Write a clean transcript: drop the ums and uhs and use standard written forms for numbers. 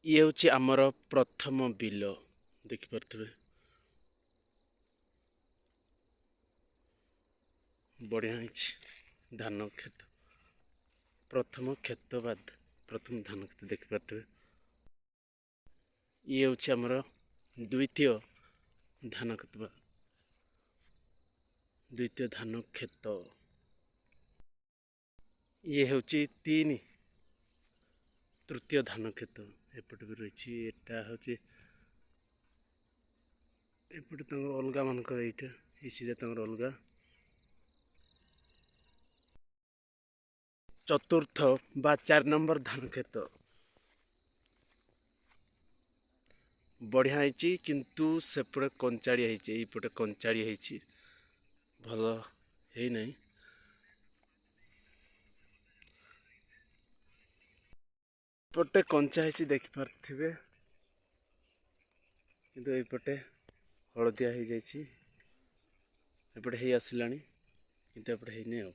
ଇଏ ହେଉଛି ଆମର ପ୍ରଥମ ବିଲ ଦେଖିପାରୁଥିବେ। ବଢ଼ିଆ ହେଇଛି ଧାନ କ୍ଷେତ। ପ୍ରଥମ କ୍ଷେତ ବା ପ୍ରଥମ ଧାନ କ୍ଷେତ ଦେଖିପାରୁଥିବେ। ଇଏ ହେଉଛି ଆମର ଦ୍ୱିତୀୟ ଧାନ କ୍ଷେତ ବା ଦ୍ୱିତୀୟ ଧାନ କ୍ଷେତ। ଇଏ ହେଉଛି ତୃତୀୟ ଧାନ କ୍ଷେତ। ଏପଟେ ବି ରହିଛି। ଏଟା ହେଉଛି ଏପଟେ ତାଙ୍କର ଅଲଗା ମାନଙ୍କର ଏଇଟା ଏଇ ସିଧା ତାଙ୍କର ଅଲଗା। ଚତୁର୍ଥ ବା 4 ନମ୍ବର ଧାନ କ୍ଷେତ। ବଢ଼ିଆ ହେଇଛି କିନ୍ତୁ ସେପଟେ କଞ୍ଚାଳିଆ ହେଇଛି, ଏଇପଟେ କଞ୍ଚାଳିଆ ହେଇଛି, ଭଲ ହେଇନାହିଁ। ଏପଟେ କଞ୍ଚା ହେଇଛି ଦେଖିପାରୁଥିବେ, କିନ୍ତୁ ଏଇପଟେ ହଳଦିଆ ହେଇଯାଇଛି। ଏପଟେ ହେଇ ଆସିଲାଣି କିନ୍ତୁ ଏପଟେ ହେଇନି ଆଉ।